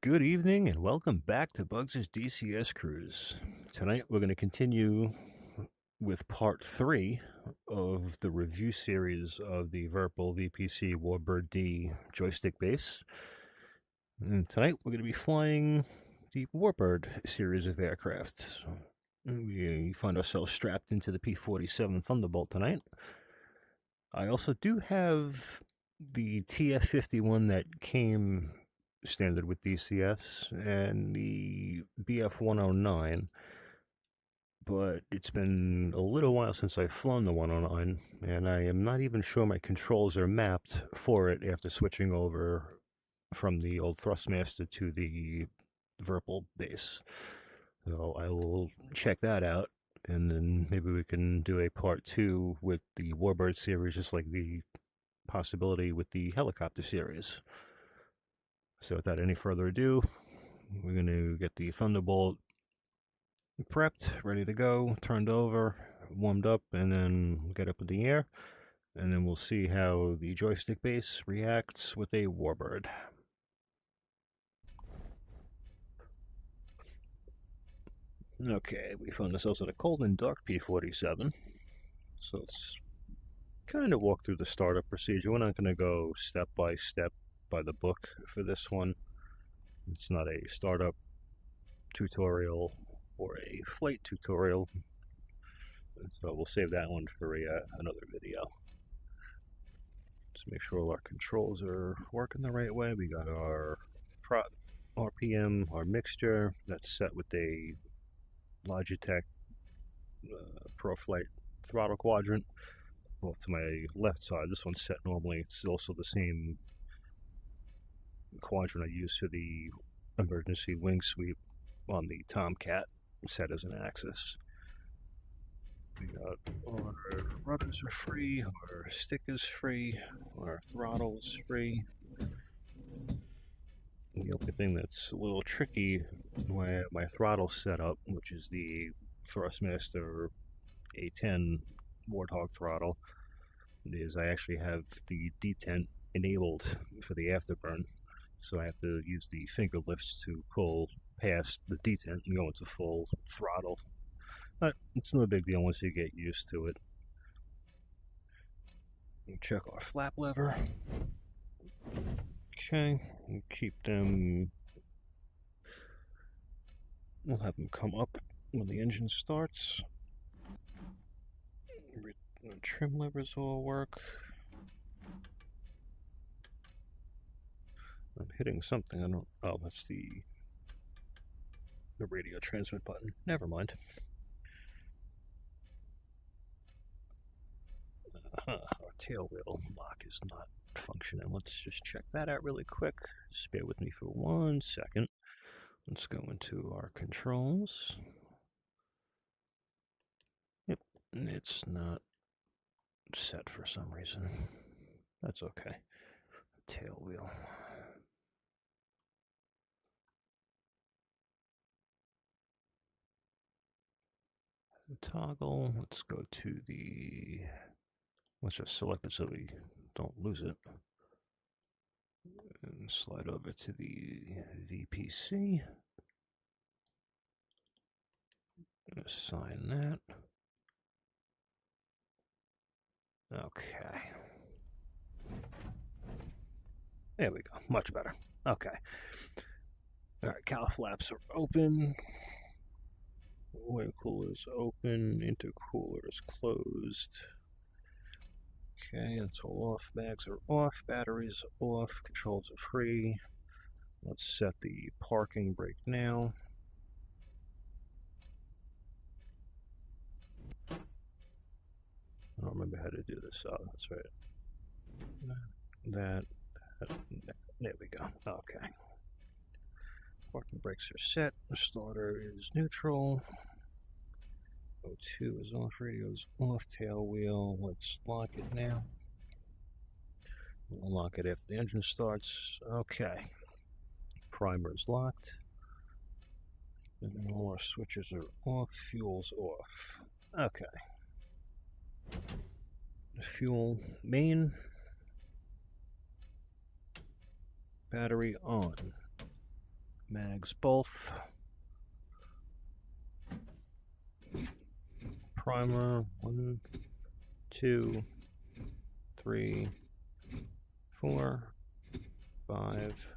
Good evening and welcome back to Bugs' DCS Cruise. Tonight we're going to continue with part 3 of the review series of the Virpil VPC WarBRD-D Joystick Base. And tonight we're going to be flying the Warbird series of aircraft. We find ourselves strapped into the P-47 Thunderbolt tonight. I also do have the TF-51 that came standard with DCS and the BF-109, but it's been a little while since I've flown the 109, and I am not even sure my controls are mapped for it after switching over from the old Thrustmaster to the Virpil base. So I will check that out, and then maybe we can do a part 2 with the Warbird series, just like the possibility with the helicopter series. So without any further ado, we're going to get the Thunderbolt prepped, ready to go, turned over, warmed up, and then get up in the air. And then we'll see how the joystick base reacts with a Warbird. Okay, we found ourselves in a cold and dark P-47. So let's kind of walk through the startup procedure. We're not going to go step by step by the book for this one. It's not a startup tutorial or a flight tutorial, so we'll save that one for another video. Just make sure all our controls are working the right way. We got our RPM, our mixture, that's set with a Logitech ProFlight throttle quadrant. Off to my left side, this one's set normally. It's also the same quadrant I use for the emergency wing sweep on the Tomcat, set as an axis. We got our rudders are free, our stick is free, our throttle is free. The only thing that's a little tricky when I have my throttle set up, which is the Thrustmaster A10 Warthog throttle, is I actually have the detent enabled for the afterburn. So I have to use the finger lifts to pull past the detent and go into full throttle. But it's no big deal once you get used to it. We'll check our flap lever. Okay, we'll keep them. We'll have them come up when the engine starts. The trim levers will work. I'm hitting something. I don't. Oh, that's the radio transmit button. Never mind. Our tail wheel lock is not functioning. Let's just check that out really quick. Just bear with me for 1 second. Let's go into our controls. Yep, it's not set for some reason. That's okay. Tail wheel. Toggle. Let's go to the. Let's just select it so we don't lose it. And slide over to the VPC. Assign that. Okay. There we go. Much better. Okay. All right. Cowl flaps are open. Oil cooler is open. Intercooler is closed. Okay, that's all off. Bags are off. Batteries off. Controls are free. Let's set the parking brake now. I don't remember how to do this. Oh, that's right. That. There we go. Okay. Parking brakes are set. The starter is neutral. O2 is off. Radio is off. Tail wheel. Let's lock it now. We'll lock it after the engine starts. Okay. Primer is locked. And then all our switches are off. Fuel's off. Okay. Fuel main. Battery on. Mags both. Primer 1, 2, 3, 4, 5,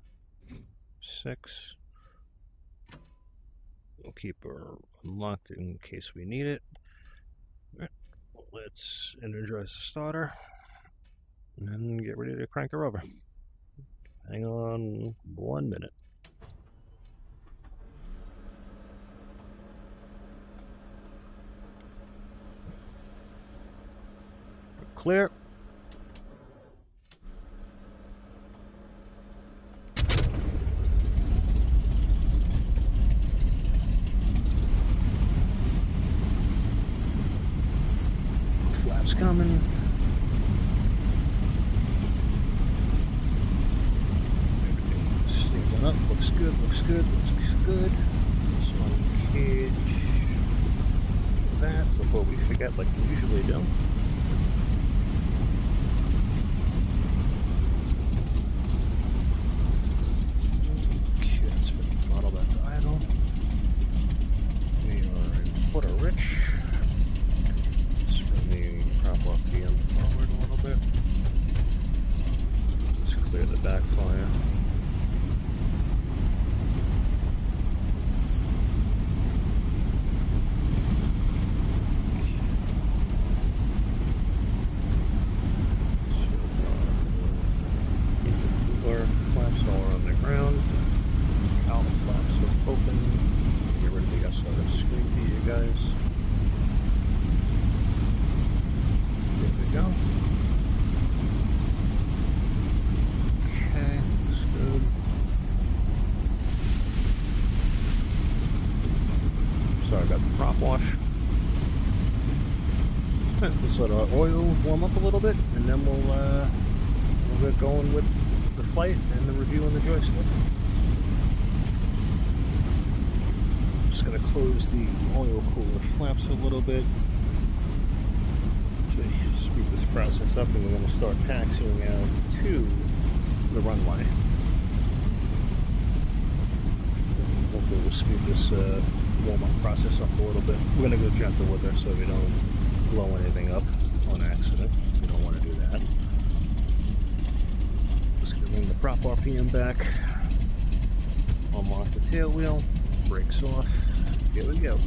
6. We'll keep her unlocked in case we need it. Right. Let's energize the starter and then get ready to crank her over. Hang on 1 minute. Clear. Flaps coming. Everything's stable up. Looks good, looks good, looks good. Just want to cage that before we forget like we usually do. Rich. Spin the prop RPM forward a little bit. Let's clear the backfire. Intercooler flaps all around the ground. Cowl flaps are open. Get rid of the SRS screen for you guys. There we go. Okay, looks good. Sorry about the prop wash. Let's let our oil warm up a little bit, and then we'll get going with the flight and the review on the joystick. Just going to close the oil cooler flaps a little bit to speed this process up, and we're going to start taxiing out to the runway. And hopefully we'll speed this warm-up process up a little bit. We're going to go gentle with her so we don't blow anything up on accident. We don't want to do that. Just going to bring the prop RPM back, unlock the tail wheel. Brakes off. Here we go.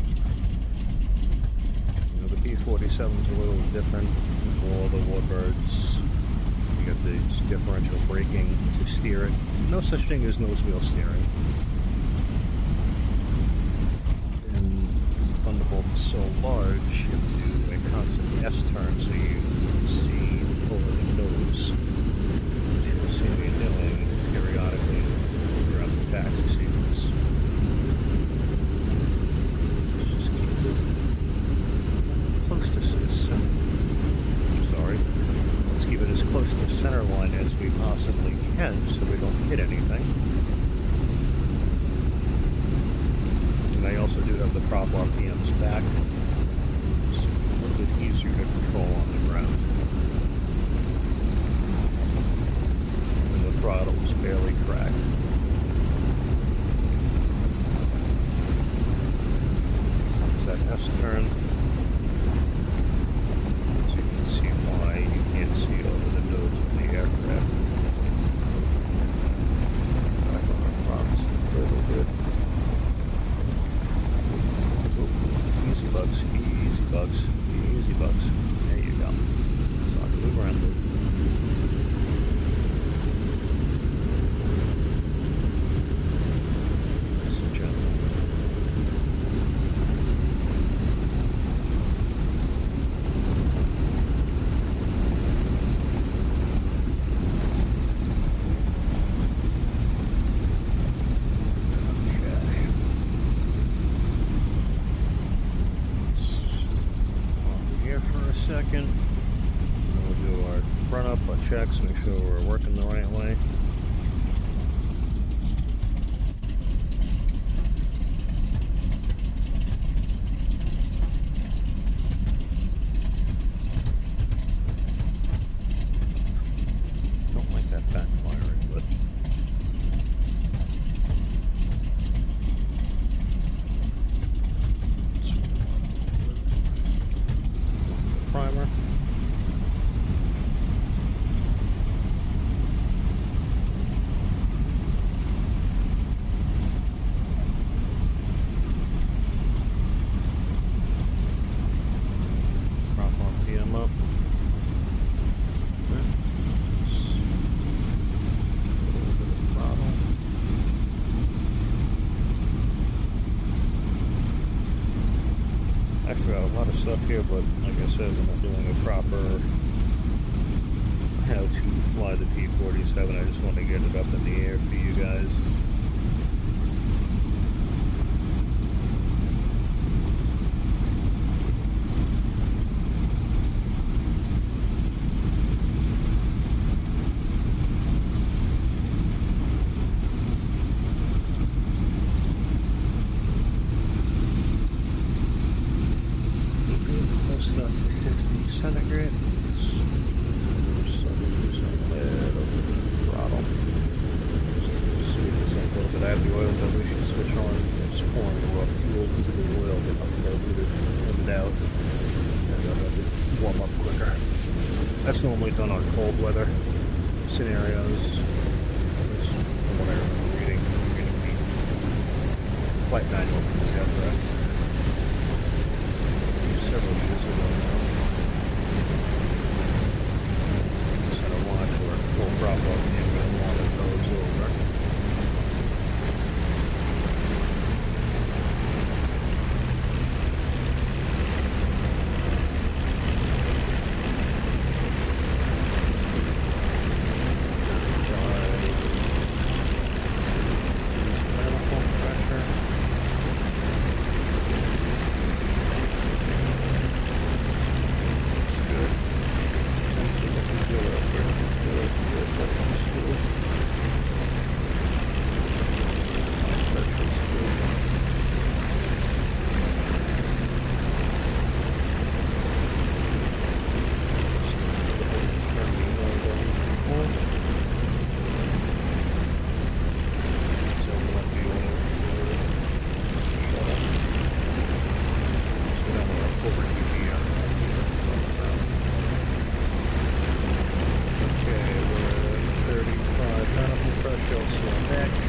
You know, the P-47 is a little different from all the Warbirds. You got the differential braking to steer it. No such thing as nose wheel steering. And Thunderbolt is so large, you have to do a constant S-turn so you can see over the nose, which you'll see me doing periodically throughout the taxi sequence. Let's keep it as close to center line as we possibly can so we don't hit anything. And I also do have the prop RPMs back. It's a little bit easier to control on the ground. And the throttle is barely cracked. Comes that S-turn. See why you can't see over the nose of the aircraft. Back on our front's a little bit. Easy bugs, easy bugs, easy bugs. There you go. It's not too grounded. Nice and gentle. Second, and we'll do our run up, our checks, make sure we're working the right way. Don't like that backfiring, but a lot of stuff here, but like I said, we're not doing a proper how to fly the P-47. I just want to get it up in the air for you guys. Stuff to 50 centigrade. Throttle. Just sweeten this up a little bit. I have the oil dilution switch on. Just pouring the raw fuel into the oil, get it diluted, thin it out, and I'll have it warm up quicker. That's normally done on cold weather scenarios. From what I remember reading the flight manual from this aircraft. Several years ago now. Set a launch where full prop up and then one that goes over.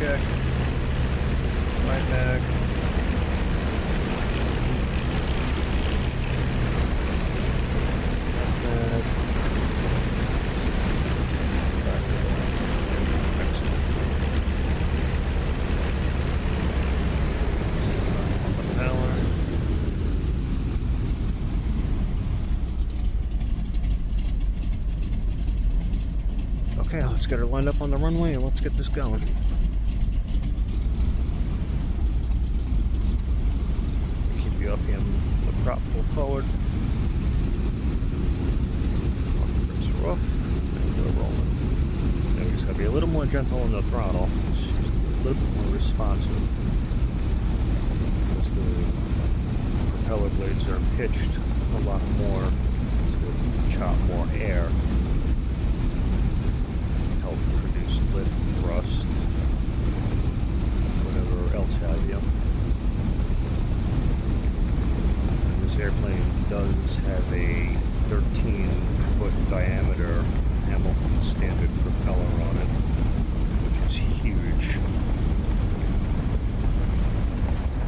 Check. Right back. Left back. Back to the excellent. On the power. Okay, let's get her lined up on the runway and let's get this going. Up in the prop full forward. It's rough and we're rolling. Now we just gotta be a little more gentle on the throttle. It's just a little bit more responsive. As the propeller blades are pitched a lot more to chop more air. Help produce lift, thrust, whatever else have you. This airplane does have a 13-foot diameter Hamilton standard propeller on it, which is huge.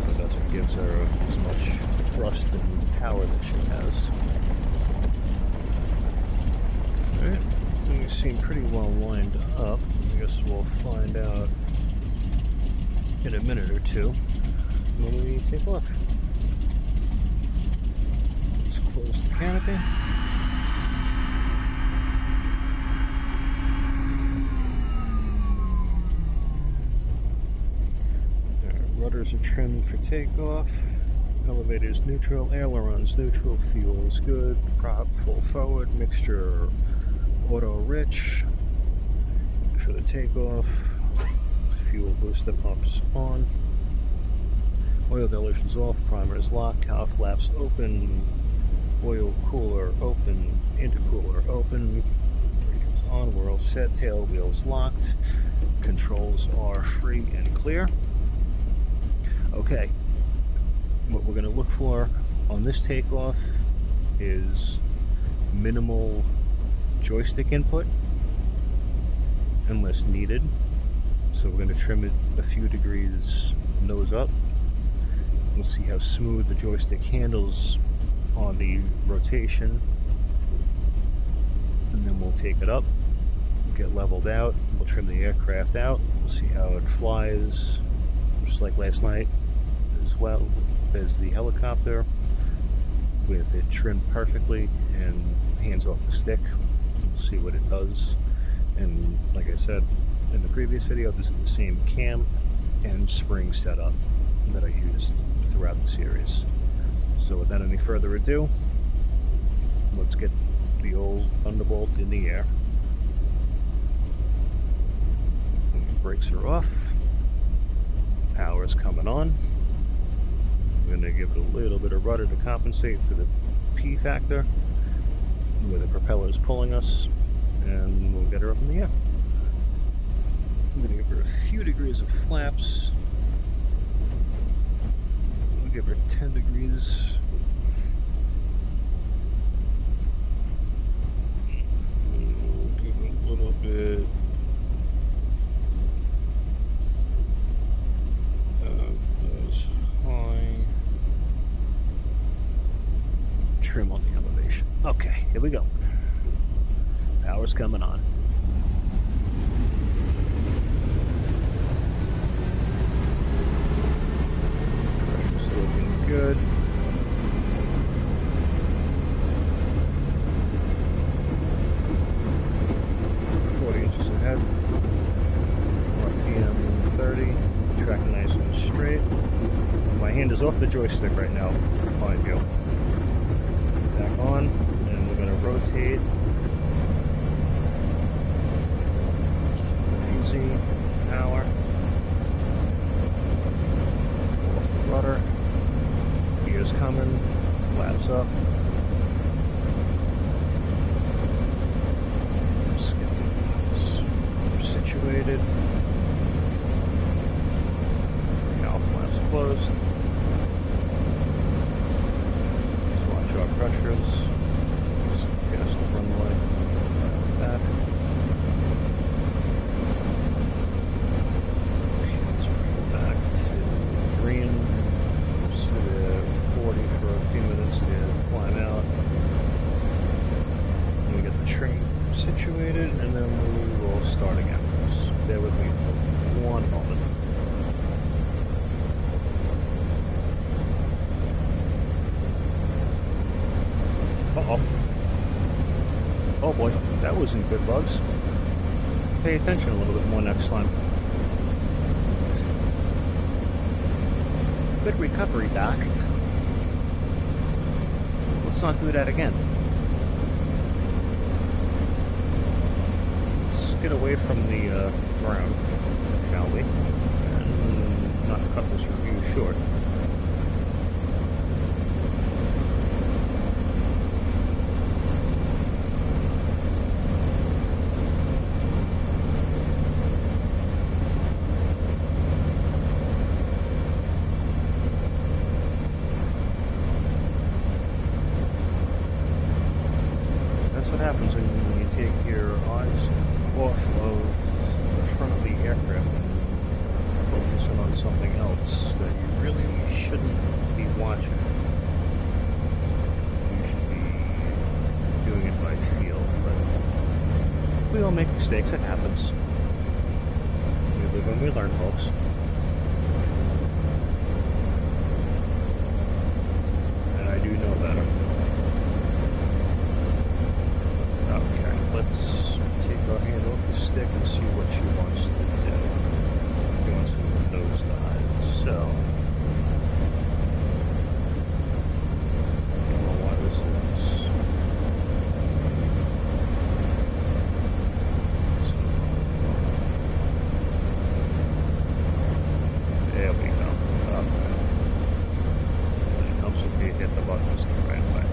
But that's what gives her as much thrust and power that she has. Alright, things seem pretty well lined up. I guess we'll find out in a minute or two when we take off. Close the canopy. Rudders are trimmed for takeoff. Elevators neutral. Ailerons neutral. Fuel is good. Prop full forward. Mixture auto rich. For the takeoff. Fuel booster pumps on. Oil dilution's off. Primer is locked. Cowl flaps open. Oil cooler open, intercooler open, radio's on, we're all set, tail wheels locked, controls are free and clear. Okay, what we're going to look for on this takeoff is minimal joystick input unless needed. So we're going to trim it a few degrees nose up. We'll see how smooth the joystick handles on the rotation, and then we'll take it up, get leveled out, we'll trim the aircraft out, we'll see how it flies, just like last night, as well as the helicopter. with it trimmed perfectly and hands off the stick. We'll see what it does. And like I said in the previous video, this is the same cam and spring setup that I used throughout the series. So without any further ado, let's get the old Thunderbolt in the air. Brakes are off. Power's coming on. We're going to give it a little bit of rudder to compensate for the P factor, where the propeller is pulling us, and we'll get her up in the air. I'm going to give her a few degrees of flaps. We'll give her 10 degrees. We'll give it a little bit. High. Trim on the elevation. Okay, here we go. Power's coming on. Pressure's looking good. Inches ahead. RPM 30. Tracking nice and straight. My hand is off the joystick right now, mind you. Back on, and we're going to rotate. Easy, power. Off the rudder. Gear's coming, flaps up. Let's get these situated. Cowl flaps closed. Let's watch our pressures. Just gas the runway. Back. Let's bring it back to green. Sit at 40 for a few minutes to climb out. And we get the trim situated, and then we will start again. Just bear with me for one moment. Uh-oh. Oh boy, that wasn't good, Bugs. Pay attention a little bit more next time. Good recovery, Doc. Let's not do that again. Let's get away from the ground, shall we? And not cut this review short. What happens when you take your eyes off of the front of the aircraft and focus on something else that you really shouldn't be watching. You should be doing it by feel, but we all make mistakes. It happens. We live and we learn, folks. And I do know better. Let's take our hand off the stick and see what she wants to do. She wants to nosedive, so I don't know why this is. There we go. Okay. It helps if you hit the buttons the right way.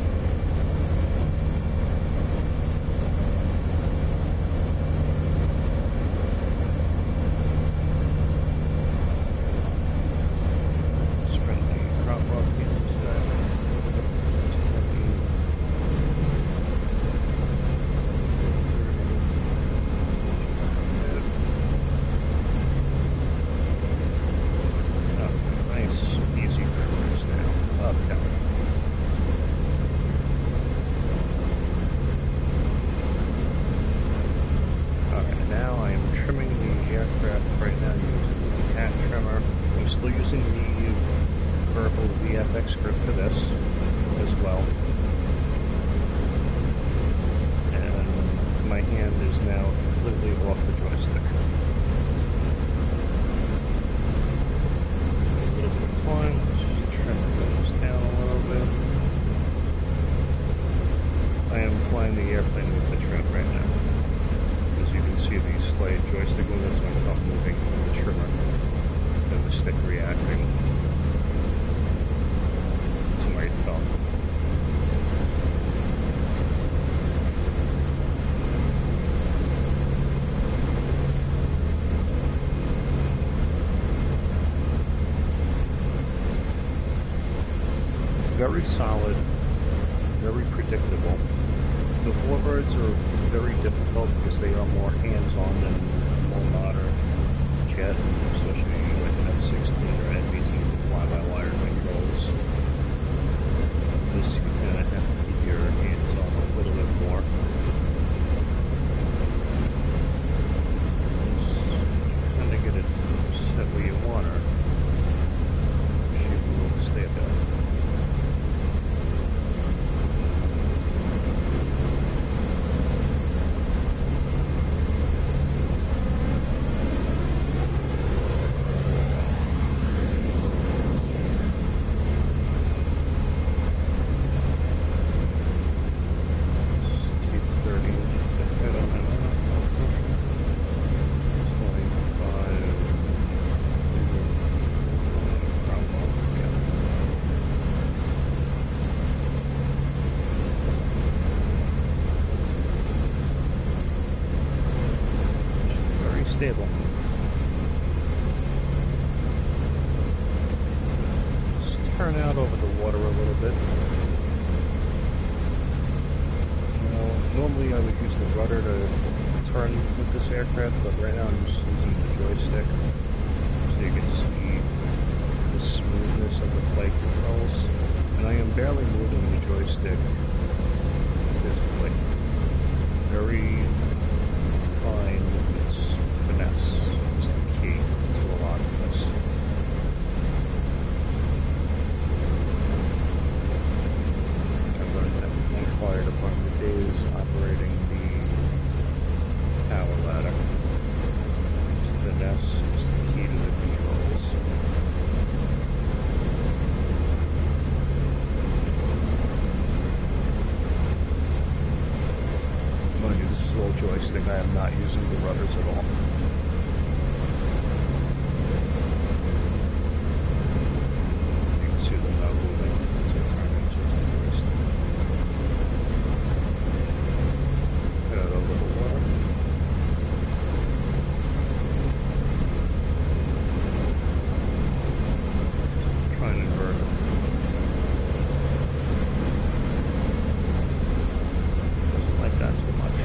Trimming the aircraft right now using the hat trimmer. I'm still using the Virpil VFX script for this. as well. And my hand is now completely off the joystick. A little bit of climb, let's trim those down a little bit. I am flying the airplane with the trim right now. As you can see, the slight joystick movements, my thumb moving the trimmer and the stick reacting to my thumb. Very solid, very predictable. The Warbirds are very difficult because they are more hands-on than a more modern jet, especially like an F-16 or an F-18 with fly-by-wire controls. This, you kind of have to keep your hands on a little bit more. You kind of get it set where you want her. She will stay there. Stable. Just turn out over the water a little bit. Normally I would use the rudder to turn with this aircraft, but right now I'm just using the joystick so you can see the smoothness of the flight controls. And I am barely moving the joystick physically. Very fine movements. Finesse is the key to a lot of this. I learned that in my fire department days operating the tower ladder. Finesse is the key to the controls. Mind you, this is low joystick. I am not using the rudders at all. You can see them not moving. So turning just the joystick. Head over the water. Try and invert it. Doesn't like that too much.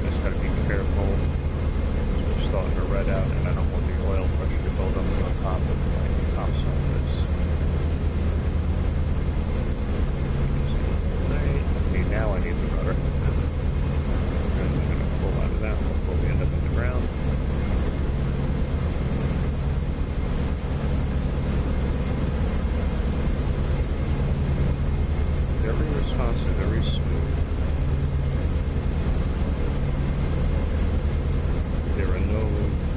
Just gotta be careful. It's starting to red out, and I don't want the oil pressure to build up on top of the top cylinders. Okay, now I need the rudder. And I'm gonna pull out of that before we end up in the ground. Very responsive, very smooth. There are no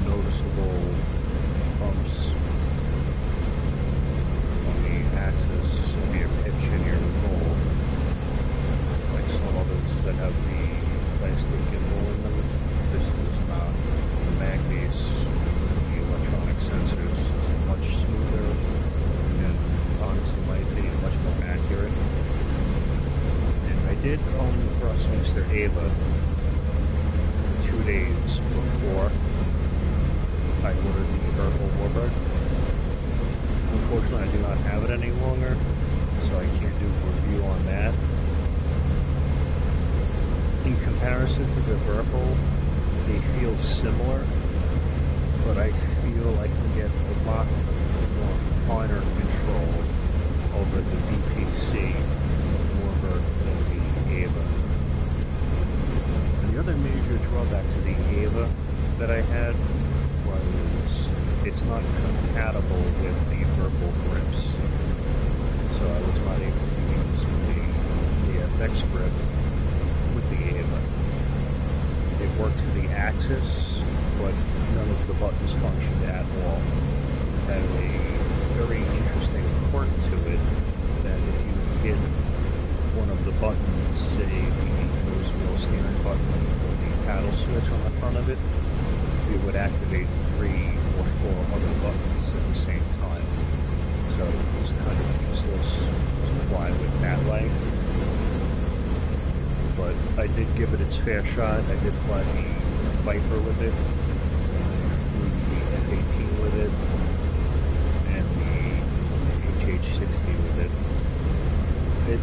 noticeable bumps on the axis of your pitch and your roll, like some others that have the plastic gimbal in them. This is not. The magnes, the electronic sensors, is much smoother and, honestly, in my opinion, much more accurate. And I did own the Thrustmaster Ava for 2 days before I ordered the Virpil WarBRD. Unfortunately, I do not have it any longer, so I can't do a review on that. In comparison to the Virpil, they feel similar, but I feel I can get a lot more finer control over the VPC WarBRD than the Ava. And the other major drawback to the Ava that I had was it's not compatible with the Virpil grips. so I was not able to use the FX grip with the A button. It worked for the axis, but none of the buttons functioned at all. It had a very interesting quirk to it that if you hit one of the buttons, say the nose wheel steering button or the paddle switch on the front of it, it would activate 3 or 4 other buttons at the same time. So it was kind of useless to fly with that way. But I did give it its fair shot. I did fly the Viper with it, I flew the F-18 with it, and the HH-60 with it. It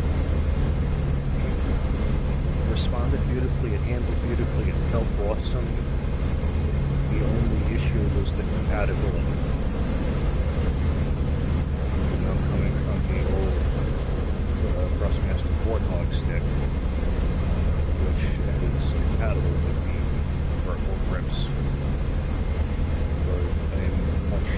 responded beautifully, it handled beautifully, it felt awesome. The only issue was the compatibility. I'm coming from the old Thrustmaster Warthog stick, which is compatible with the Virpil grips. But I'm much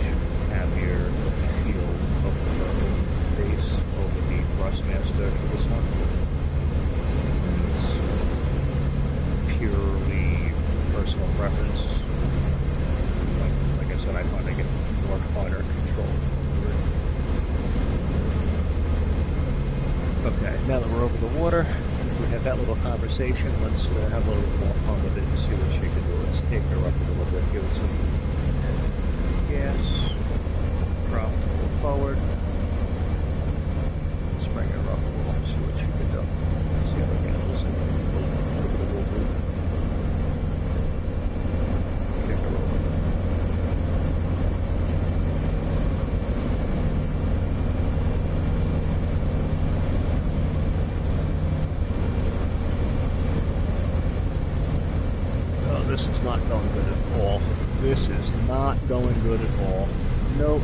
happier with the feel of the Virpil base over the Thrustmaster for this one. It's purely personal preference. Like I said, I find I get more finer control. Okay, now that we're over the water, we had that little conversation. Let's have a little bit more fun with it and see what she can do. Let's take her up a little bit, give it some gas, prop full forward. Let's bring her up a little, see what she can do. Let's see how it handles it. Kick her over. This is not going good at all. This is not going good at all. Nope.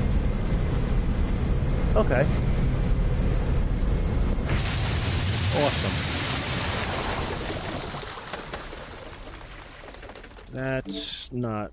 Okay. Awesome. That's not